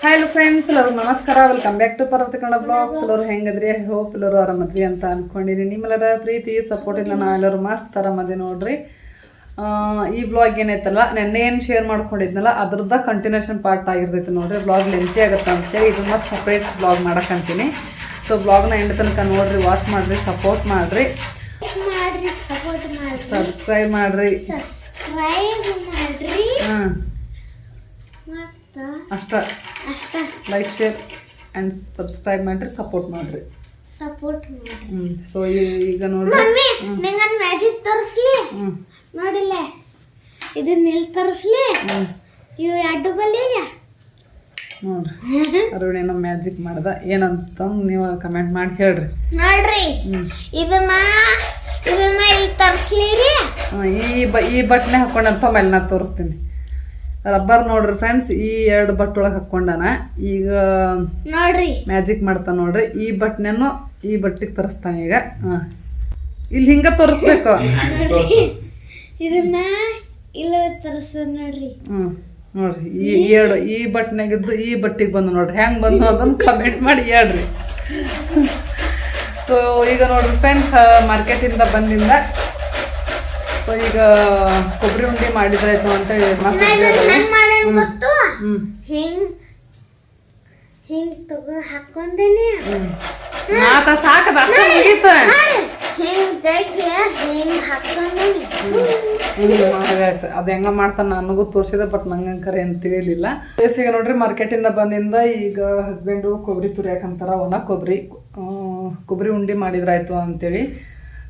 Hello friends, ಎಲ್ಲರೂ ನಮಸ್ಕಾರ. Welcome back to ಪರ್ವತ ಕನ್ನಡ ಬ್ಲಾಗ್ಸ್. ಎಲ್ಲರೂ ಹೆಂಗದ್ರಿ? ಹೋಪ್ ಎಲ್ಲರೂ ಆರಾಮದ್ರಿ ಅಂತ ಅನ್ಕೊಂಡಿರಿ. ನಿಮ್ಮೆಲ್ಲರ ಪ್ರೀತಿ ಸಪೋರ್ಟಿಂದ ನಾವೆಲ್ಲರೂ ಮಸ್ತ್ ಆರಾಮದಿ ನೋಡ್ರಿ. ಈ ಬ್ಲಾಗ್ ಏನೈತಲ್ಲ, ನೆನ್ನೆ ಏನು ಶೇರ್ ಮಾಡ್ಕೊಂಡಿದ್ನಲ್ಲ ಅದ್ರದ್ದು ಕಂಟಿನ್ಯೂಷನ್ ಪಾರ್ಟ್ ಆಗಿರ್ತೈತೆ ನೋಡ್ರಿ. ಬ್ಲಾಗ್ ಲೆಂತಿ ಆಗುತ್ತೆ ಅಂತೇಳಿ ಇದನ್ನ ಸಪ್ರೇಟ್ ಬ್ಲಾಗ್ ಮಾಡಕ್ಕಂತೀನಿ. ಸೊ ಬ್ಲಾಗ್ನ ಎಂಡ್ ತನಕ ನೋಡ್ರಿ, ವಾಚ್ ಮಾಡ್ರಿ, ಸಪೋರ್ಟ್ ಮಾಡ್ರಿ, ಸಬ್ಸ್ಕ್ರೈಬ್ ಮಾಡ್ರಿ. ಅಷ್ಟ ಲೈಕ್, ಶೇರ್ ಆ್ಯಂಡ್ ಸಬ್ಸ್ಕ್ರೈಬ್ ಮಾಡ್ರಿ, ಸಪೋರ್ಟ್ ಮಾಡ್ರಿ. ಸೊ ಈಗ ನೋಡ್ರಿ, ಮ್ಯಾಜಿಕ್ ತೋರಿಸ್ಲಿ ನೋಡಿಲ್ಲ, ಇದನ್ನ ಎಲ್ಲಿ ತೋರಿಸ್ಲಿ? ಇವು ಎರಡು ಬಲ್ಲಿಗೆ ನೋಡ್ರಿ ಅರುಣೇನೋ ಮ್ಯಾಜಿಕ್ ಮಾಡ್ದ. ಏನಂತ ನೀವು ಕಮೆಂಟ್ ಮಾಡಿ ಹೇಳ್ರಿ. ನೋಡ್ರಿ ಇದನ್ನ ಇಲ್ಲಿ ತೋರಿಸ್ಲಿ ರೀ. ಈ ಬಟ್ನೆ ಹಾಕೊಂಡಂತ ಮೇಲೆ ನಾ ತೋರಿಸ್ತೀನಿ. ರಬ್ಬರ್ ನೋಡ್ರಿ ಫ್ರೆಂಡ್ಸ್, ಈ ಎರಡು ಬಟ್ ಒಳಗೆ ಹಾಕೊಂಡಾನ. ಈಗ ನೋಡ್ರಿ ಮ್ಯಾಜಿಕ್ ಮಾಡ್ತಾನ ನೋಡ್ರಿ. ಈ ಬಟ್ನೆನ್ನು ಈ ಬಟ್ಟಿಗೆ ತರಿಸ್ತಾನ. ಈಗ ಇಲ್ಲಿ ಹಿಂಗ ತೋರಿಸ್ಬೇಕು. ಇದನ್ನ ಇಲ್ಲ ತರಿಸ್ತ ನೋಡ್ರಿ. ನೋಡ್ರಿ ಈ ಬಟ್ನಾಗಿದ್ದು ಈ ಬಟ್ಟಿಗೆ ಬಂದು ನೋಡ್ರಿ. ಹೆಂಗ್ ಬಂದು ಅದನ್ನ ಕಮೆಂಟ್ ಮಾಡಿ ಹೇಳ್ರಿ. ಸೊ ಈಗ ನೋಡ್ರಿ ಫ್ರೆಂಡ್ಸ್, ಮಾರ್ಕೆಟಿಂದ ಬಂದಿಂದ ಸೊ ಈಗ ಕೊಬ್ಬರಿ ಉಂಡೆ ಮಾಡಿದ್ರಾಯ್ತು ಅಂತ ಹಿಂಗ್ ತಗೋ ಹಾಕೊಂಡೇನೆ ಸಾಕದ ಅಷ್ಟೇ ಮುಗೀತ. ಅದ ಹೆಂಗ ಮಾಡ್ತಾನ ನನಗೂ ತೋರ್ಸಿದ, ಬಟ್ ನಂಗೆ ಕರೆ ಅಂತ ತಿಳಿಲಿಲ್ಲ. ಈಗ ನೋಡ್ರಿ ಮಾರ್ಕೆಟಿಂದ ಬಂದಿಂದ ಈಗ ಹಸ್ಬೆಂಡು ಕೊಬ್ಬರಿ ತುರಿಯಾಕಂತಾರ. ಒಣ ಕೊಬ್ಬರಿ ಉಂಡೆ ಮಾಡಿದ್ರಾಯ್ತು ಅಂತೇಳಿ.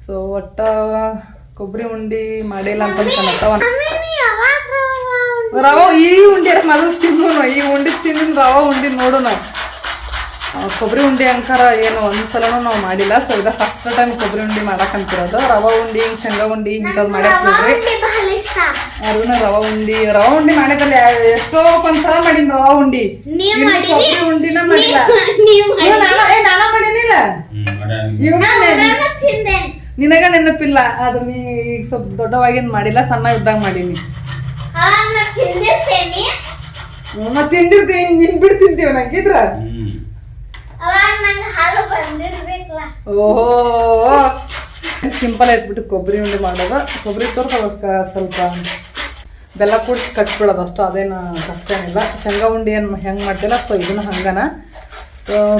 ಸೊ ಒಟ್ಟ ಕೊಬ್ಬರಿ ಉಂಡಿ ಮಾಡಿಲ್ಲ ಅಂತ ರವಾ ಈ ಉಂಡಿ ಮೊದಲು ತಿನ್ನೋನು. ಈ ಉಂಡಿ ತಿಂದಿನ ರವಾ ಉಂಡಿ ನೋಡೋಣ. ಕೊಬ್ಬರಿ ಉಂಡಿ ಅಂಕಾರ ಏನು ಒಂದ್ಸಲನೂ ನಾವು ಮಾಡಿಲ್ಲ. ಸೊ ಇದು ಫಸ್ಟ್ ಟೈಮ್ ಕೊಬ್ಬರಿ ಉಂಡಿ ಮಾಡಕ್ಕಂತಿರೋದು. ರವಾ ಉಂಡಿ, ಶೇಂಗಾ ಉಂಡಿ ಇಂಥದ್ದು ಮಾಡಕ್ತಿದ್ರಿ. ಅರುಣ ರವಾ ಉಂಡಿ ಮಾಡಿದ್ರೆ ಎಷ್ಟೋ ಒಂದ್ಸಲ ಮಾಡೀನಿ ರವಾ ಉಂಡಿ. ಕೊಬ್ಬರಿ ಉಂಡಿನ ಮಾಡಿಲ್ಲ. ನಾನ ಮಾಡೀನಿಲ್ಲ, ನಿನಗ ನೆನಪಿಲ್ಲ. ಅದು ನೀ ಈಗ ಸ್ವಲ್ಪ ದೊಡ್ಡವಾಗಿನ್ ಮಾಡಿಲ್ಲ, ಸಣ್ಣ ಇದ್ದಾಗ ಮಾಡೀನಿ. ಮತ್ತೆ ತಿಂದಿರ್ತೀವಿ, ನಿನ್ ಬಿಟ್ಟು ತಿಂತೀವಿ ನಂಗಿದ್ರ. ಓಹೋ, ಸಿಂಪಲ್ ಆಯ್ತು ಕೊಬ್ಬರಿ ಉಂಡೆ ಮಾಡೋದು. ಕೊಬ್ಬರಿ ತೋರ್ಸ ಅದಕ್ಕೆ ಸ್ವಲ್ಪ ಬೆಲ್ಲ ಕೂಡಿಸಿ ಕಟ್ಬಿಡೋದು ಅಷ್ಟು, ಅದೇನು ಕಷ್ಟ ಏನಿಲ್ಲ. ಶೇಂಗಾ ಉಂಡೆ ಏನು ಹೆಂಗೆ ಮಾಡ್ತಿಲ್ಲ, ಸೊ ಇದನ್ನ ಹಂಗನ.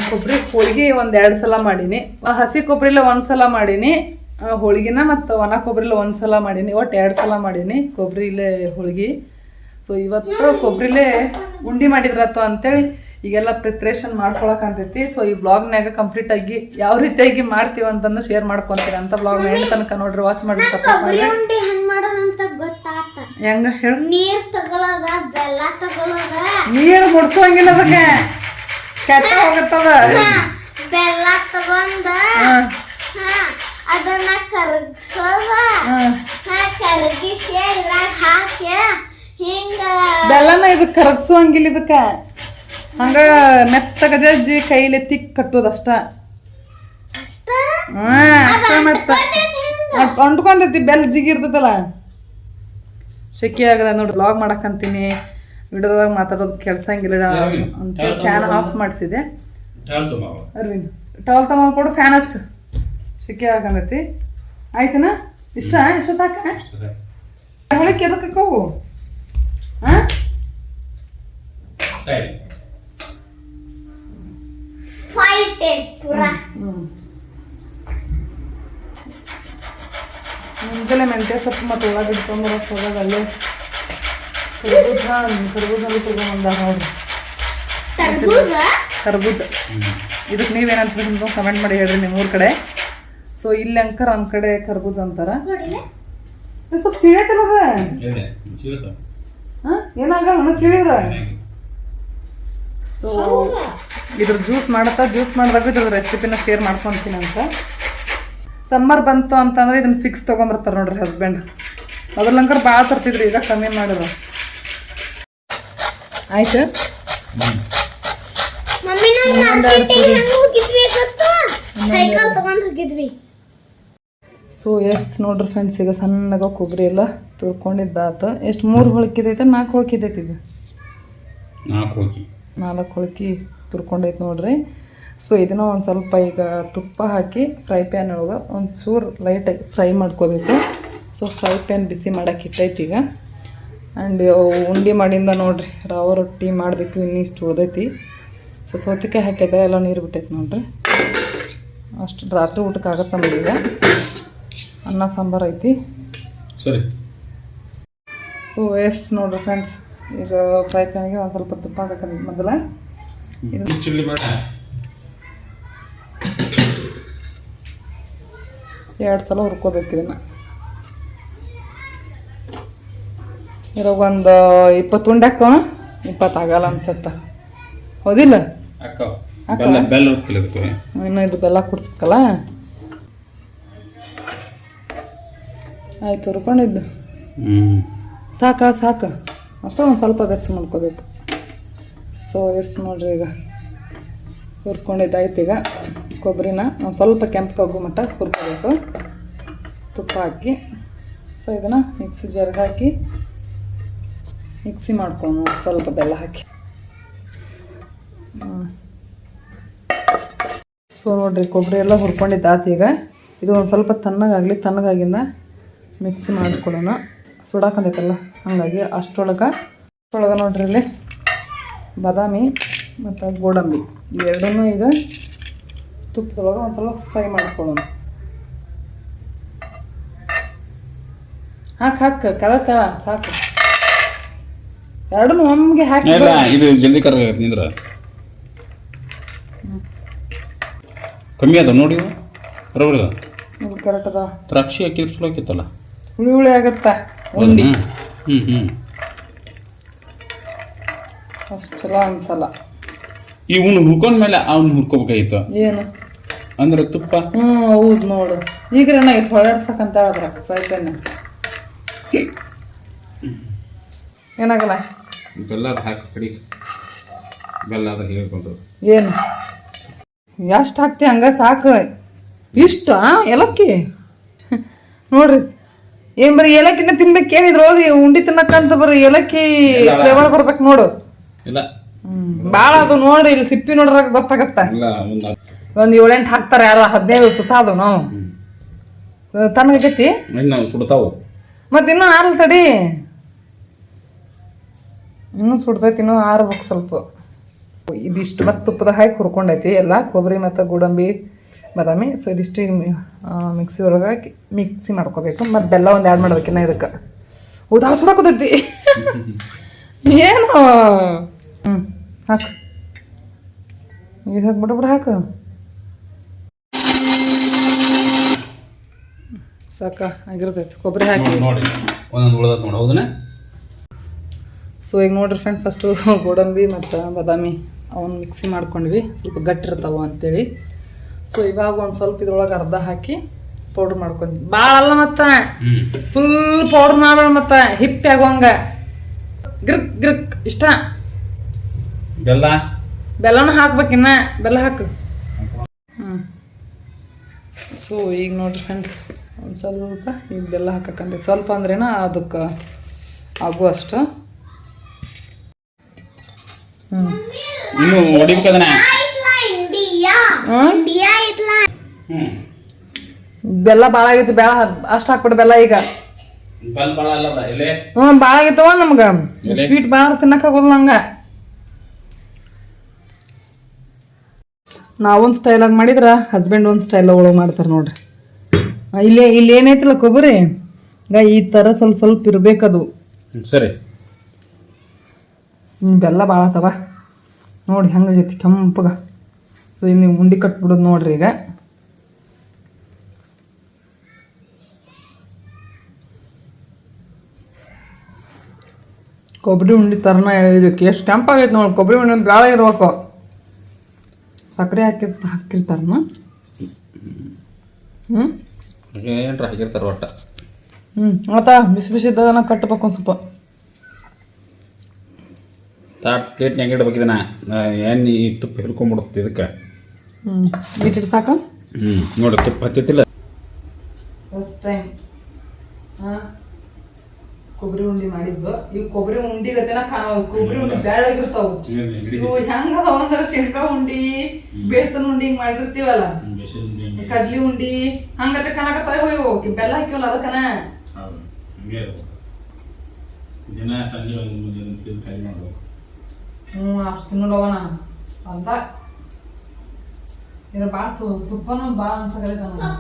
ಕೊಬ್ಬರಿ ಹೋಳಿಗೆ 1-2 ಸಲ ಮಾಡೀನಿ. ಹಸಿ ಕೊಬ್ಬರಿಲ್ಲ 1 ಸಲ ಮಾಡೀನಿ ಹೋಳಿಗೆನ, ಮತ್ತು ಒಣ ಕೊಬ್ಬರಿಲ್ಲ 1 ಸಲ ಮಾಡೀನಿ. ಒಟ್ಟು 2 ಸಲ ಮಾಡೀನಿ ಕೊಬ್ಬರಿಲೇ ಹೋಳಿಗೆ. ಸೊ ಇವತ್ತು ಕೊಬ್ಬರಿಲೇ ಉಂಡೆ ಮಾಡಿದ್ರತ್ತು ಅಂತೇಳಿ ಈಗೆಲ್ಲ ಪ್ರಿಪ್ರೇಷನ್ ಮಾಡ್ಕೊಳಕಂತೈತಿ. ಸೊ ಈ ಬ್ಲಾಗ್ನಾಗ ಕಂಪ್ಲೀಟ್ ಆಗಿ ಯಾವ ರೀತಿಯಾಗಿ ಮಾಡ್ತೀವಿ ಅಂತಂದು ಶೇರ್ ಮಾಡ್ಕೊಂತೀರಿ ಅಂತ ಬ್ಲಾಗ್ನ ಎಂಡ್ ತನಕ ನೋಡ್ರಿ, ವಾಚ್ ಮಾಡಿ ಸಪೋರ್ಟ್ ಮಾಡ್ರಿ. ಹೆಂಗ ಹೇಳು? ನೀರು ಮುಡ್ಸೋಂಗಿಲ್ಲ, ಅದಕ್ಕೆ ಕೆಟ್ಟ ಹೋಗತ್ತದ. ಬೆಲ್ಲ ತಗೊಂಡ ಅದನ್ನ ಕರಗಿಸೋದ, ಕರಗಿಸಿ ಇದ್ರಾಗ ಹಾಕಿ ಹಿಂಗ ಬೆಲ್ಲನ ಇದಕ್ಕೆ ಕರಗಿಸೋಂಗಿಲ್ಲ. ಇದಕ್ಕೆ ಹಂಗ ಮೆತ್ತಗ ಜಜ್ಜಿ ಕೈಲಿ ತಿಕ್ ಕಟ್ಟೋದಷ್ಟ. ಅಷ್ಟ ಮತ್ತೆ ಅಂಟ್ಕೊಂತೈತಿ, ಬೆಲ್ಲ ಜಿಗಿರ್ತೈತಲ್ಲ. ಶೆಕೆ ಆಗದ ನೋಡ್ರಿ. ಬ್ಲಾಗ್ ಮಾಡಕ್ಕಂತೀನಿ, ವಿಡಿಯೋದಾಗ ಮಾತಾಡೋದು ಕೆಲ್ಸಂಗಿಲ್ಲ ಅಂತ ಫ್ಯಾನ್ ಆಫ್ ಮಾಡಿಸಿದೆ. ಅರ್ವಿನ್ ಟವಲ್ ತಗೊಂಡ್ಕೊಡು, ಫ್ಯಾನ್ ಹಚ್ಚು. ಶೆಕೆ ಆಗಂದೈತಿ. ಆಯ್ತನ? ಇಷ್ಟ ಸಾಕ? ಹೊಳಕ್ಕೆ ಎದಕ್ಕೆ ಕವು? ಮುಂಜಾನೆ ಮೆಂತ್ಯ ಸೊಪ್ಪು ಮತ್ತು ಉಳ್ಳಾಗಡ್ಡಿ ತೊಗೊಂಬರಕ್ಕೆ ಹೋದಾಗ ಅಲ್ಲೇ ಕರ್ಬೂಜಲ್ಲಿ ತಗೊಂಬಂದ ನೋಡ್ರಿ. ಕರ್ಬೂಜ ಇದಕ್ಕೆ ನೀವೇನಂತ ಕಮೆಂಟ್ ಮಾಡಿ ಹೇಳ್ರಿ ನಿಮ್ಮ ಊರ ಕಡೆ. ಸೊ ಇಲ್ಲಿ ಅಂಕರ್ ನಮ್ಮ ಕಡೆ ಕರ್ಬೂಜ ಅಂತಾರ. ಸ್ವಲ್ಪ ಸಿಳೈತಲ್ಲ ಏನಾಗಲ್ಲ ಸಿಳಿದ. ಸೊ ಇದ್ರ ಜ್ಯೂಸ್ ಮಾಡಿದಾಗ ಇದ್ರ ರೆಸಿಪಿನ ಶೇರ್ ಮಾಡ್ಕೊತೀನಿ ಅಂತ. ಸಮ್ಮರ್ ಬಂತು ಅಂತಂದ್ರೆ ಇದನ್ನ ಫಿಕ್ಸ್ ತೊಗೊಂಬರ್ತಾರೆ ನೋಡ್ರಿ ಹಸ್ಬೆಂಡ್. ಮೊದಲಂಕರ್ ಭಾಳ ತರ್ತಿದ್ರಿ, ಈಗ ಕಮ್ಮಿ ಮಾಡಿದ್ರು. ಆಯ್ತು. ಸೊ ಎಸ್ ನೋಡ್ರಿ ಫ್ರೆಂಡ್ಸ್, ಈಗ ಸಣ್ಣಗ ಕೊಬ್ಬರಿ ಎಲ್ಲ ತುರ್ಕೊಂಡಿದ್ದಾತ. ಎಷ್ಟು 3 ಹೊಳಕಿದೈತೆ 4 ಹೊಳಕಿದೈತಿ? ಇದು 4 ಹೋಗಿ 4 ಹೊಳಕಿ ತುರ್ಕೊಂಡೈತೆ ನೋಡ್ರಿ. ಸೊ ಇದನ್ನು ಒಂದು ಸ್ವಲ್ಪ ಈಗ ತುಪ್ಪ ಹಾಕಿ ಫ್ರೈ ಪ್ಯಾನ್ ಒಳಗೆ ಒಂದು ಚೂರು ಲೈಟಾಗಿ ಫ್ರೈ ಮಾಡ್ಕೋಬೇಕು. ಸೊ ಫ್ರೈ ಪ್ಯಾನ್ ಬಿಸಿ ಮಾಡೋಕೆ ಇಟ್ಟೈತಿ ಈಗ. ಆ್ಯಂಡ್ ಉಂಡೆ ಮಾಡಿಂದ ನೋಡ್ರಿ ರವೆ ರೊಟ್ಟಿ ಮಾಡಬೇಕು, ಇನ್ನಿಷ್ಟು ಉಳ್ದೈತಿ. ಸೊ ಸೌತೆಕಾಯಿ ಹಾಕಿದ್ರೆ ಎಲ್ಲ ನೀರು ಬಿಟ್ಟೈತಿ ನೋಡ್ರಿ. ಅಷ್ಟು ರಾತ್ರಿ ಊಟಕ್ಕೆ ಆಗತ್ತೆ ನಮಗೀಗ. ಅನ್ನ ಸಾಂಬಾರು ಐತಿ ಸರಿ. ಸೊ ಎಸ್ ನೋಡ್ರಿ ಫ್ರೆಂಡ್ಸ್, ಈಗ ಫ್ರೈ ಪ್ಯಾನ್ಗೆ ಒಂದು ಸ್ವಲ್ಪ ತುಪ್ಪ ಹಾಕಂತ ಮೊದಲ ಇದು ಚಿಲ್ಲಿ ಬೇಡ 2 ಸಲ ಹುರ್ಕೋಬೇಕು ಇದನ್ನು. ಇವಾಗ ಒಂದು 20 ಉಂಡೆ ಹಾಕೋಣ. 20 ಆಗಲ್ಲ ಅನ್ಸತ್ತ, ಹೌದಿಲ್ಲ? ಬೆಲ್ಲ ಹೊತ್ತಿಲ್ಲ, ಇನ್ನು ಇದು ಬೆಲ್ಲ ಕುಡಿಸ್ಬೇಕಲ್ಲ. ಆಯ್ತು ಹುರ್ಕೊಂಡಿದ್ದು ಸಾಕು ಅಷ್ಟೇ. ಒಂದು ಸ್ವಲ್ಪ ಬೆಚ್ಚ ಮಾಡ್ಕೋಬೇಕು. ಸೊ ಎಷ್ಟು ನೋಡ್ರಿ ಈಗ ಹುರ್ಕೊಂಡಿದ್ದಾಯ್ತು. ಈಗ ಕೊಬ್ಬರಿನ ಒಂದು ಸ್ವಲ್ಪ ಕೆಂಪು ಕಗ್ಗು ಮಟ್ಟ ಹುರ್ಕೋಬೇಕು ತುಪ್ಪ ಹಾಕಿ. ಸೊ ಇದನ್ನು ಮಿಕ್ಸಿ ಜಾರ್ಗೆ ಹಾಕಿ ಮಿಕ್ಸಿ ಮಾಡ್ಕೊಳ್ಳೋಣ, ಸ್ವಲ್ಪ ಬೆಲ್ಲ ಹಾಕಿ. ಸೊ ನೋಡಿರಿ ಕೊಬ್ಬರಿ ಎಲ್ಲ ಹುರ್ಕೊಂಡಿದ್ದಾತು. ಈಗ ಇದು ಒಂದು ಸ್ವಲ್ಪ ತಣ್ಣಗಾಗಿಂದ ಮಿಕ್ಸಿ ಮಾಡ್ಕೊಳ್ಳೋಣ. ಸುಡಾಕಂದೈತಲ್ಲ ಹಾಗಾಗಿ ಅಷ್ಟರೊಳಗೆ ನೋಡ್ರಿ ಇಲ್ಲಿ ಬಾದಾಮಿ ಮತ್ತು ಗೋಡಂಬಿ ಇವೆರಡನ್ನೂ ಈಗ ತುಪ್ಪದೊಳಗೆ ಒಂದು ಸ್ವಲ್ಪ ಫ್ರೈ ಮಾಡ್ಕೊಳ್ಳೋಣ. ಹಾಕು ಕದತ್ತ ಸಾಕು. ಎರಡನ್ನೂ ಒಮ್ಮೆಗೆ ಹಾಕಿ. ಇದು ಜಲ್ದಿ ಕರ್ಗಾಗತ್ತೆ ನಿಂದ್ರ ಕಮ್ಮಿ ಅದ ನೋಡಿ. ಬರೋಬರ ಇದು ಕರೆಕ್ಟ್ ಅದ. ದ್ರಾಕ್ಷಿ ಹಾಕಿದ್ರೆ ಚಲೋ ಆಕಿತ್ತಲ್ಲ, ಹುಳಿ ಆಗತ್ತಾ ಉಂಡಿ. ಅಷ್ಟು ಚಲೋ ಅನ್ಸಲ್ಲ. ಈ ಹುರ್ಕೊಂಡ್ಮೇಲೆ ಅವ್ನು ಹುರ್ಕೋಬೇಕಾಗಿತ್ತು ಏನು ಅಂದ್ರೆ ತುಪ್ಪ. ಹೌದು ನೋಡು. ಈಗ ಏನಾಗಿತ್ತು ಹೊಳಾಡ್ಸಕ್ಕಂತ ಹೇಳಿದ್ರ ಫ್ರೈ ಪ್ಯಾನ್ ಏನಾಗಲ್ಲ. ಬೆಲ್ಲ ಹಾಕಿ ಕಡಿ ಬೆಲ್ಲ ಅದ ಹೇಳ್ಕೊಂಡು ಏನು ಎಷ್ಟು ಹಾಕ್ತಿ ಹಂಗ ಸಾಕು. ಇಷ್ಟ ಏಲಕ್ಕಿ ನೋಡ್ರಿ, ಏನ್ ಬರೀ ಏಲಕ್ಕಿನ ತಿನ್ಬೇಕೇನಿದ್ರು ಹೋಗಿ ಉಂಡಿ ತಿನ್ನಕ್ಕಂತ ಬರೀ ಏಲಕ್ಕಿ ಫ್ಲೇವರ್ ಬರ್ಬೇಕು ನೋಡು. ಇಲ್ಲ ಭಾಳ ಅದು ನೋಡಿ, ಇಲ್ಲಿ ಸಿಪ್ಪಿ ನೋಡ್ರಾಗ ಗೊತ್ತಾಗತ್ತ. ಒಂದು 7-8 ಹಾಕ್ತಾರೆ, ಯಾರ 15 ತುಸಾದು ನಾವು ತಣ್ಣಗೈತಿ ಸುಡ್ತಾವು. ಮತ್ತೆ ಇನ್ನೂ ಆರಲ್ ತಡಿ, ಇನ್ನೂ ಸುಡ್ತೈತಿ, ಇನ್ನೂ ಆರ್ಬೇಕು ಸ್ವಲ್ಪ. ಇದಿಷ್ಟು ಮತ್ತು ತುಪ್ಪದಾಗ ಹಾಕಿ ಹುರ್ಕೊಂಡೈತಿ ಎಲ್ಲ ಕೊಬ್ಬರಿ ಮತ್ತು ಗೋಡಂಬಿ ಬಾದಾಮಿ. ಸೊ ಇದಿಷ್ಟು ಮಿಕ್ಸಿ ಒಳಗೆ ಹಾಕಿ ಮಿಕ್ಸಿ ಮಾಡ್ಕೋಬೇಕು. ಮತ್ತು ಬೆಲ್ಲ ಒಂದು ಆ್ಯಡ್ ಮಾಡ್ಬೇಕಿನ್ನ ಇದಕ್ಕೆ. ಉದಾಸ ಹಾಕೋದೈತಿ ಏನು. ಹಾಕು ಈಗ ಹಾಕ್ಬಿಡ ಹಾಕು ಸಾಕ ಆಗಿರ್ತೈತಿ ಕೊಬ್ಬರಿ ಹಾಕಿ ನೋಡಿ ಒಂದೊಂದು ಉಳ್ದತ್ ನೋಡಿ. ಹೌದನ? ಸೊ ಈಗ ನೋಡ್ರಿ ಫ್ರೆಂಡ್, ಫಸ್ಟು ಗೋಡಂಬಿ ಮತ್ತು ಬಾದಾಮಿ ಅವನ್ನ ಮಿಕ್ಸಿ ಮಾಡ್ಕೊಂಡ್ವಿ, ಸ್ವಲ್ಪ ಗಟ್ಟಿರ್ತಾವ ಅಂತೇಳಿ. ಸೊ ಇವಾಗ ಒಂದು ಸ್ವಲ್ಪ ಇದ್ರೊಳಗೆ ಅರ್ಧ ಹಾಕಿ ಪೌಡ್ರ್ ಮಾಡ್ಕೊಂಡ್ವಿ. ಭಾಳ ಅಲ್ಲ ಮತ್ತು ಫುಲ್ ಪೌಡ್ರ್ ಮಾಡಬೇಡ, ಮತ್ತು ಹಿಪ್ಪೆ ಆಗೋಂಗ ಗ್ರಿಕ್ ಇಷ್ಟ. ಬೆಲ್ಲನೂ ಹಾಕ್ಬೇಕಿನ್ನ, ಬೆಲ್ಲ ಹಾಕು. ಸೊ ಈಗ ನೋಡ್ರಿ ಫ್ರೆಂಡ್ಸ್, ಒಂದು ಸ್ವಲ್ಪ ಈಗ ಬೆಲ್ಲ ಹಾಕಕ್ಕಂದ್ರೆ ಸ್ವಲ್ಪ ಅಂದ್ರೇನ ಅದಕ್ಕೆ ಆಗುವಷ್ಟು. ಇನ್ನು ಹೊಡಿಬೇಕದನ್ನ ಬೆಲ್ಲ ಭಾಳ ಆಗೈತಿ, ಬೇಡ ಅಷ್ಟು ಹಾಕ್ಬಿಡು ಬೆಲ್ಲ ಈಗ. ಭಾಳ ಆಗೈತವ ನಮ್ಗೆ ಸ್ವೀಟ್ ಭಾಳ ತಿನ್ನಕ್ ಆಗೋದು ನಂಗೆ. ನಾವೊಂದು ಸ್ಟೈಲಾಗಿ ಮಾಡಿದ್ರೆ ಹಸ್ಬೆಂಡ್ ಒಂದು ಸ್ಟೈಲ್ ಒಳಗೆ ಮಾಡ್ತಾರೆ ನೋಡ್ರಿ. ಇಲ್ಲಿ ಏನೈತಿಲ್ಲ ಕೊಬ್ಬರಿ ಈಗ ಈ ಥರ ಸ್ವಲ್ಪ ಇರ್ಬೇಕದು. ಸರಿ. ಬೆಲ್ಲ ಭಾಳ ಆತವ ನೋಡಿ, ಹೆಂಗಾಗೈತಿ ಕೆಂಪಗ. ಸೊ ಇನ್ನು ಉಂಡೆ ಕಟ್ಬಿಡೋದು ನೋಡ್ರಿ. ಈಗ ಕೊಬ್ಬರಿ ಉಂಡೆ ಥರನ ಇದಕ್ಕೆ ಎಷ್ಟು ಕೆಂಪಾಗೈತೆ ನೋಡಿ. ಕೊಬ್ಬರಿ ಉಂಡೆ ಭಾಳ ಇರ್ಬೇಕು. ಸಕ್ಕರೆ ಹಾಕಿರ್ತಾರನ ಏನ್ರ ಹಾಕಿರ್ತಾರ ಒಟ್ಟ. ಆತಾ ಬಿಸಿ ಇದ್ದಾಗ ಕಟ್ಟಬೇಕು ಒಂದು ಸ್ವಲ್ಪ. ಪ್ಲೇಟ್ನಾಗ ಇಡ್ಬೇಕಿದನ ಎಣ್ಣೆ ತುಪ್ಪ ಹಿಡ್ಕೊಂಡ್ಬಿಡುತ್ತೆ ಇದಕ್ಕೆ. ಬಿಟ್ಟಿಟ್ಟು ಸಾಕ. ನೋಡಿ ತುಪ್ಪ ಹತ್ತಿತ್ತಿಲ್ಲ. ಫಸ್ಟ್ ಟೈಮ್ ಕೊಬ್ಬರಿ ಉಂಡಿ ಮಾಡಿದ್ದು ಇವು ಕೊಬ್ಬರಿ ಉಂಡಿ ಗತೆನ ಕೊಬ್ಬರಿ ಉಂಡಿ ಬ್ಯಾಳಾಗಿರ್ತಾವು ಇವು ಹೆಂಗ ಅಂದ್ರೆ ಶೇಂಗಾ ಉಂಡಿ ಬೇಸನ್ ಉಂಡಿ ಹಿಂಗ್ ಮಾಡಿರ್ತೀವಲ್ಲ ಕಡ್ಲಿ ಉಂಡಿ ಹಂಗತೆ ಕಣಕತ್ತಾವ ಇವು ಬೆಲ್ಲ ಹಾಕಿವಲ್ಲ ಅದಕ್ಕನ ದಿನ ಸಂಜೆ ಮುಂಜಾನೆ ಕೈ ಮಾಡ್ಬೇಕು ಅಷ್ಟು ತಿನ್ನೋಡವ ನಾನು ಅಂತ ಇದ್ರ ಬಾ ತುಪ್ಪನೂ ಬಾ ಅನ್ಸಕಲಿತಾನ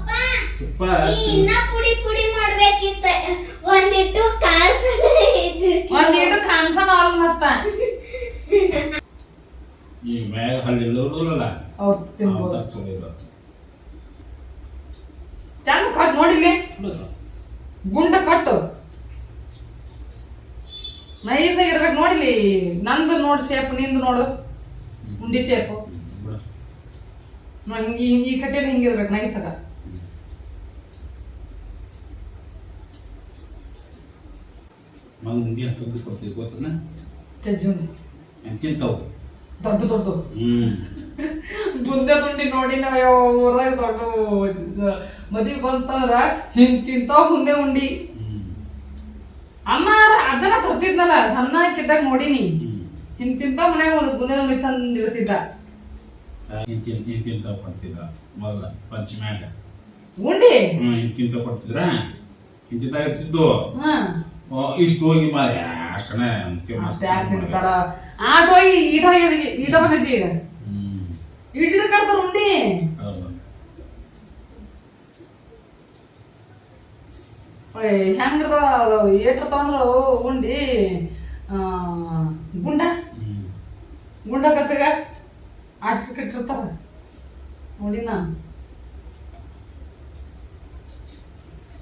ತುಪ್ಪ ಇನ್ನ ಪುಡಿ ಪುಡಿ ಮಾಡ್ಬೇಕಿತ್ತ ಒಂದಿಟ್ಟು ಒಂದಿಟ್ಟು ಕಾಣ್ಸನ ಅವಲ್ ಮತ್ತ ಈ ಮ್ಯಾಗ ಹಲ್ಲಿಲ್ಲಲ್ಲ ಹೌದು ತಿನ್ಬೋದು ಚಲೋ ಇಲ್ಲ ಚಂದ ಕಟ್ ನೋಡಿಲಿ ಗುಂಡ ಕಟ್ಟು ನೈಸ್ ಆಗಿರ್ಬೇಕು ನೋಡಿಲಿ ನಂದು ನೋಡು ಶೇಪ್ ನಿಂದು ನೋಡು ಉಂಡಿ ಶೇಪು ನೋಡಿ ಹಿಂಗೆ ಈ ಕಟ್ಟೆನ ಹಿಂಗಿರ್ಬೇಕು ನೈಸ್ ಆಗ ಮಂದಿ ಉಂಡಿ ಅಂತಂದು ಕೊಡ್ತೀವಿ ಗೊತ್ತನ ಚಜ್ಜುಂಡಿ ಎಂತಿಂತವು ದೊಡ್ಡ ದೊಡ್ಡ ಬುಂದೆ ಉಂಡಿ ನೋಡಿ ನಾವು ಊರಾಗ ದೊಡ್ಡ ಮದುವೆ ಬಂತಂದ್ರ ತಿಂತಾವ್ ಬುಂದೆ ಉಂಡಿ ಅಮ್ಮ ಅಜ್ಜನ ತರ್ತಿದ್ನಲ್ಲ ಸಣ್ಣ ಹಾಕಿದ್ದಾಗ ನೋಡಿನಿ ತಿಂತ ಮನ್ಯಾಗ ಬುಂದೆ ಉಂಡಿ ತಂದಿರ್ತಿದ್ದ ಇಂತಿಂತ ಕೊಡ್ತಿದ್ರ ಮೊದಲ ಪಂಚಮ್ಯಾಗ ಉಂಡಿ ಇಂತಿಂತ ಕೊಡ್ತಿದ್ರ ಇಂತಿಂತ ಇರ್ತಿದ್ದು ಇಷ್ಟು ಹೋಗಿ ಮಾರಿ ಅಷ್ಟನೇ ಅಷ್ಟೇ ಯಾಕೆ ತಿಂತಾರ ಆಟ ಹೋಗಿ ಈಟ ಬಂದೈತಿ ಈಗ ಈಟಿನ ಕಡ್ತಾರ ಉಂಡಿ ಹೆಂಗಿರ್ತಾವ ಏಟಿರ್ತಾವಂದ್ರ ಉಂಡಿ ಗುಂಡ ಗುಂಡ ಕತ್ತಗ ಆಟ ಕಟ್ಟಿರ್ತಾರ ನೋಡಿ ನಾನು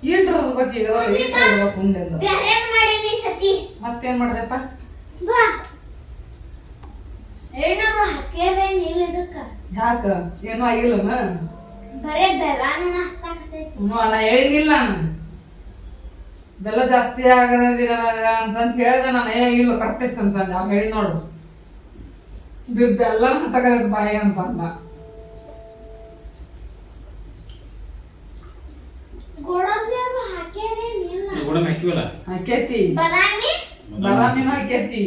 ಈಟಿರದ ಬಗ್ಗೆ ಇರ್ಬೇಕು ಉಂಡೆ ಮತ್ತೇನ್ ಮಾಡ್ದಪ್ಪ ಯಾಕ ಏನೂ ಆಗಿಲ್ಲನ ಬರೇ ಬೆಲ್ಲಾನ ಹತ್ತಾಕತೈತಿ ನಾ ಹೇಳಿದ್ನಿಲ್ಲ ನಾನು ಬೆಲ್ಲ ಜಾಸ್ತಿ ಆಗದಿರ ಅಂತಂತ ಹೇಳ್ದೆ ನಾನು ಇಲ್ಲ ಕರೆಕ್ಟ್ ಐತೆ ಅಂತಂದೆ ಅವ್ ಹೇಳಿ ನೋಡು ಬೆಲ್ಲ ಹತ್ತಾಗದ ಬಾಯಿ ಅಂತ ಅಂದ ಗೋಡಂಬಿಯರು ಹಾಕ್ಯಾರೇನಿಲ್ಲ ಗೋಡಂಬಿ ಹಾಕಿವಲ್ಲ ಹಾಕೇತಿ ಬದಾಮಿ ಬಾದಾಮಿನೂ ಹಾಕೇತಿ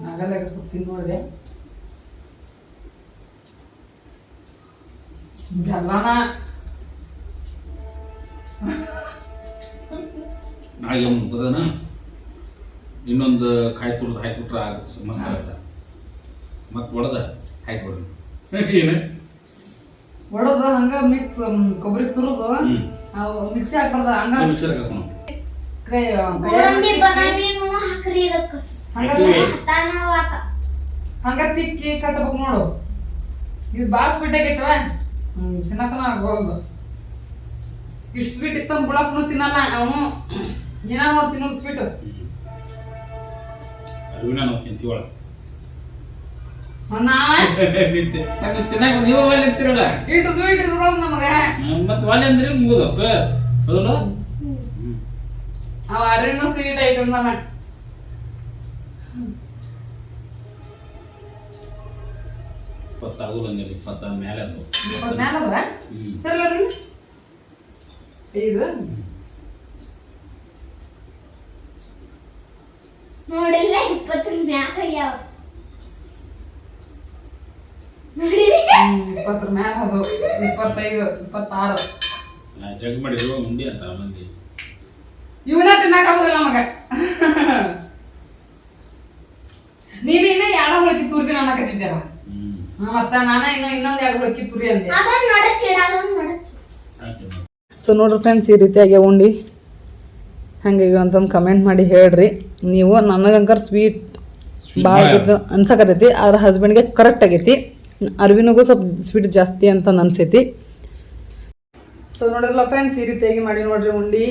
ನಾಗಲ್ಲ ಸ್ವಲ್ಪ ತಿಂದು ನೋಡಿದೆ ಬೆಲ್ಲನ ನಾಳೆ ಮುಗ್ದನ ಇನ್ನೊಂದು ಕಾಯಿ ತುರ್ದು ಹಾಕಿಬಿಟ್ರೆ ಮಸ್ತ್ ಆಗುತ್ತೆ ಮತ್ತೆ ಒಳದ ಹಾಕಿಬಿಡ್ರಿ ಏನು ಒಡೋದು ಹಂಗ ಮಿಕ್ಸ್ ಕೊಬ್ಬರಿ ತುರುದು ಮಿಕ್ಸಿ ಹಾಕ್ಬಾರ್ದ ಹಂಗ ಮಿಕ್ಸರ್ ಹಾಕೋಣ ಗೋಡಂಬಿ ಬದಾಮಿನೂ ಹಾಕ್ರಿ ಇದಕ್ಕ ಹತ್ತಾನವಾತ ಹಂಗ ತಿಕ್ಕಿ ಕಟ್ಟಬೇಕು ನೋಡು ಇದು ಭಾಳ ಸ್ವೀಟ್ ಆಗೈತವ ತಿನ್ನಕನ ಆಗೋಲ್ದು ಇಷ್ಟು ಸ್ವೀಟ್ ಇತ್ತಂದ್ ಬುಳಕ್ನು ತಿನ್ನಲ್ಲ ಅವನು ಏನ ನೋಡಿ ತಿನ್ನೋದು ಸ್ವೀಟ್ ಅರಿವಿನ ನಾವು ತಿಂತೀವಳ ತಿನ್ನಾಕ ನೀವು ಒಳ್ಳೆ ಅಂತೀರಲ್ಲ ಇಟ್ಟು ಸ್ವೀಟ್ ಇರೋದು ನಮಗ ಮತ್ತೆ ಒಳ್ಳೆ ಅಂದ್ರೆ ಮುಗಿದತ್ತು ಹೌದಲ್ಲ ಅವ ಅರಿವಿನ ಸ್ವೀಟ್ ಐಟಮ್ ನನ್ನ ಇಪ್ಪತ್ತಾಗುಲ್ಲ ಅಂದ್ರೆ 20 ಮೇಲೆ ಅದು 20 ಮೇಲೆ ಅದ ಸರಿ ಅರಿ ಇದು ನೋಡಿಲ್ಲ 20 ಮ್ಯಾಗ ಯಾವ ನೋಡಿರಿ 20 ಮೇಲೆ ಅದು 25 26 ಜಗ್ ಮಾಡಿದ್ರು ಉಂಡಿ ಅಂತ ಮಂದಿ ಇವನ ತಿನ್ನಕಾಗೋದಿಲ್ಲ ನಮಗ ನೀನು ಇನ್ನ ಯಾರ ಹುಳಕಿ ತುರ್ದಿನ ಅನ್ನಕತ್ತಿದ್ದಾರ ಮತ್ತ ನಾನ ಇನ್ನೊಂದ್ 2 ಹುಳಕಿ ತುರಿ ಅಂದೆ ಅದನ್ನ ನಡಕ್ಕೆ ಇಡೋದನ್ನ ನಡಕ್ಕೆ ಸೊ ನೋಡ್ರಿ ಫ್ರೆಂಡ್ಸ್ ಈ ರೀತಿಯಾಗಿ ಉಂಡಿ ಹಂಗೆ ಅಂತಂದು ಕಮೆಂಟ್ ಮಾಡಿ ಹೇಳ್ರಿ ನೀವು ನನಗಂಕರ್ ಸ್ವೀಟ್ ಭಾಳ ಆಗೈತೆ ಅನ್ಸಕತ್ತೈತಿ ಆದ್ರೆ ಹಸ್ಬೆಂಡ್ಗೆ ಕರೆಕ್ಟ್ ಆಗೈತಿ ಅರ್ವಿನಿಗೂ ಸ್ವಲ್ಪ ಸ್ವೀಟ್ ಜಾಸ್ತಿ ಅಂತ ಅನ್ಸೈತಿ ಸೊ ನೋಡಿರಲ್ಲ ಫ್ರೆಂಡ್ಸ್ ಈ ರೀತಿಯಾಗಿ ಮಾಡಿ ನೋಡ್ರಿ ಉಂಡಿ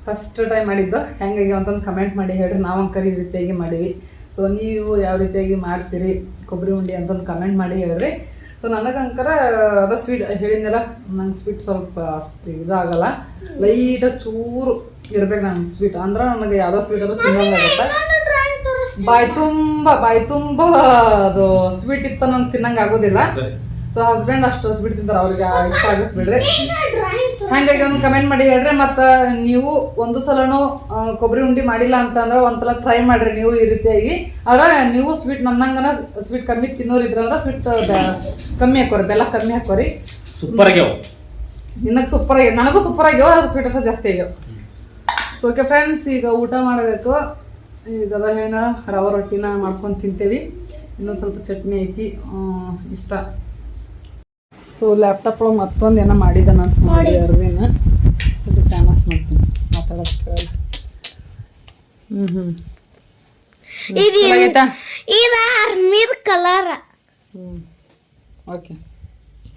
ಫಸ್ಟ್ ಟೈಮ್ ಮಾಡಿದ್ದು ಹೆಂಗಾಗಿ ಅಂತಂದು ಕಮೆಂಟ್ ಮಾಡಿ ಹೇಳ್ರಿ ನಾವು ಅಂಕರ್ ಈ ರೀತಿಯಾಗಿ ಮಾಡೀವಿ ಸೊ ನೀವು ಯಾವ ರೀತಿಯಾಗಿ ಮಾಡ್ತೀರಿ ಕೊಬ್ಬರಿ ಉಂಡಿ ಅಂತಂದು ಕಮೆಂಟ್ ಮಾಡಿ ಹೇಳ್ರಿ ಸೊ ನನಗಂಕರ ಅದ ಸ್ವೀಟ್ ಹೇಳಿದ್ನಲ್ಲ ನಂಗೆ ಸ್ವೀಟ್ ಸ್ವಲ್ಪ ಅಷ್ಟು ಇದಾಗಲ್ಲ ಲೈಟಾಗಿ ಚೂರು ಇರ್ಬೇಕು ನಂಗೆ ಸ್ವೀಟ್ ಅಂದ್ರೆ ನನಗೆ ಯಾವುದೋ ಸ್ವೀಟ್ ಆದ್ರೂ ತಿನ್ನಂಗಾಗತ್ತೆ ಬಾಯಿ ತುಂಬ ಅದು ಸ್ವೀಟ್ ಇತ್ತು ನಂಗೆ ತಿನ್ನಂಗೆ ಆಗೋದಿಲ್ಲ ಸೊ ಹಸ್ಬೆಂಡ್ ಅಷ್ಟು ಸ್ವೀಟ್ ತಿಂತಾರೆ ಅವ್ರಿಗೆ ಇಷ್ಟ ಆಗುತ್ತೆ ಬಿಡ್ರಿ ಹಾಗಾಗಿ ಒಂದು ಕಮೆಂಟ್ ಮಾಡಿ ಹೇಳ್ರಿ. ಮತ್ತು ನೀವು ಒಂದು ಸಲನೂ ಕೊಬ್ಬರಿ ಉಂಡೆ ಮಾಡಿಲ್ಲ ಅಂತಂದ್ರೆ ಒಂದ್ಸಲ ಟ್ರೈ ಮಾಡ್ರಿ ನೀವು ಈ ರೀತಿಯಾಗಿ. ಆದ್ರೆ ನೀವು ಸ್ವೀಟ್ ನನ್ನಂಗನ ಸ್ವೀಟ್ ಕಮ್ಮಿ ತಿನ್ನೋರು ಇದ್ರಂದ್ರೆ ಸ್ವೀಟ್ ಕಮ್ಮಿ ಹಾಕೋರಿ, ಬೆಲ್ಲ ಕಮ್ಮಿ ಹಾಕೋರಿ. ಸೂಪರ್ ಆಗ್ಯಾವ. ನಿನಗೆ ಸೂಪರ್ ಆಗ್ಯಾವ, ನನಗೂ ಸೂಪರ್ ಆಗ್ಯಾವ, ಅದು ಸ್ವೀಟ್ ಅಷ್ಟೇ ಜಾಸ್ತಿ ಆಗ್ಯಾವ. ಸೊ ಓಕೆ ಫ್ರೆಂಡ್ಸ್, ಈಗ ಊಟ ಮಾಡಬೇಕು. ಈಗ ಅದ ಹೇಳ ರವೆ ರೊಟ್ಟಿನ ಮಾಡ್ಕೊಂಡು ತಿಂತೇವಿ. ಇನ್ನೂ ಸ್ವಲ್ಪ ಚಟ್ನಿ ಐತಿ ಇಷ್ಟ. ಸೊ ಲ್ಯಾಪ್ಟಾಪ್ ಒಳಗೆ ಮತ್ತೊಂದು ಏನೋ ಮಾಡಿದ ನಾನು ನೋಡಿ ಅರ್ವಿನ ಇದು ಫ್ಯಾನ್ ಆಫ್ ಮಾಡ್ತೀನಿ ಮಾತಾಡೋಕ್ಕೆ. ಇದು ಆರ್ಮಿದ ಕಲರ್. ಓಕೆ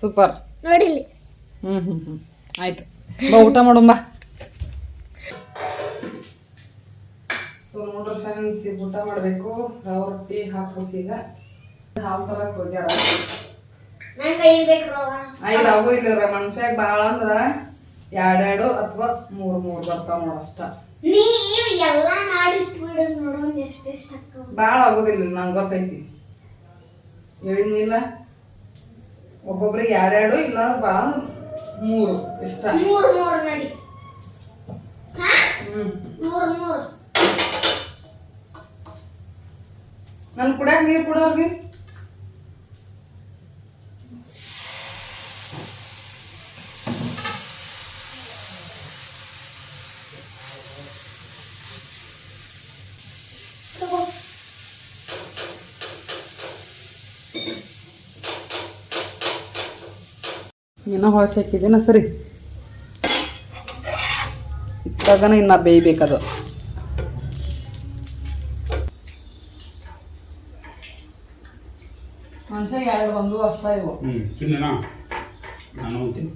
ಸೂಪರ್ ನೋಡಿಲಿ. ಆಯ್ತು, ಬಾ ಊಟ ಮಾಡೋಣ. ಸೊ ನೋಡ್ರಿ ಫ್ರೆಂಡ್ಸ್, ಈಗ ಊಟ ಮಾಡಬೇಕು. ರವೆ ರೊಟ್ಟಿ ಹಾಕ್ಬೇಕು. ಈಗ ಹಾಲು ತರಕ್ಕೆ ಹೋಗ್ಯಾರ. ಅವು ಇಲ್ಲ ಮನುಷ್ಯಾಗ ಭಾಳ ಅಂದ್ರ 2 ಅಥವಾ 3 ಬರ್ತಾವ ನೋಡಷ್ಟ. ಭಾಳ ಆಗೋದಿಲ್ಲ, ನಂಗೆ ಗೊತ್ತೈತಿ. ಹೇಳಿಲ್ಲ ಒಬ್ಬೊಬ್ರಿಗೆ 2 ಇಲ್ಲ ಭಾಳ 3 ಇಷ್ಟ. ನನ್ ಕುಡಿಯಾಕ ನೀರು ಕೊಡೋರ್ವಿ. ಏನೋ ಹೊಳಸಿ ಹಾಕಿದ್ದೀನ ಸರಿ. ಇತ್ತಾಗನ ಇನ್ನ ಬೇಯ್ಬೇಕದು. ಮನುಷ್ಯ 2 ಬಂದು ಅಷ್ಟ ಇವು. ನಾನು ತಿನ್ನು.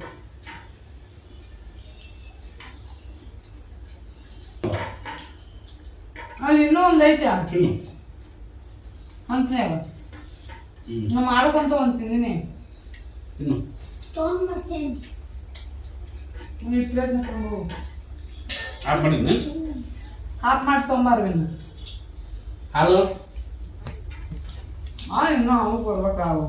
ಅಲ್ಲಿ ಇನ್ನೂ ಒಂದು ಐತೆ ಹಂಚ್ನ್ಯಾಗ. ನಾ ಮಾಡ್ಕೊಂತ ಒಂದು ತಿಂದಿನಿ. ಈ ಪ್ಲೇಟ್ನ ತಗೊಂಡು ಹಾಫ್ ಮಾಡಿ ತೊಗೊಂಬಾರ್ವಿನ್ನ. ಹಾಲು ಇನ್ನೂ ಅವು ಬರ್ಬೇಕಾವು.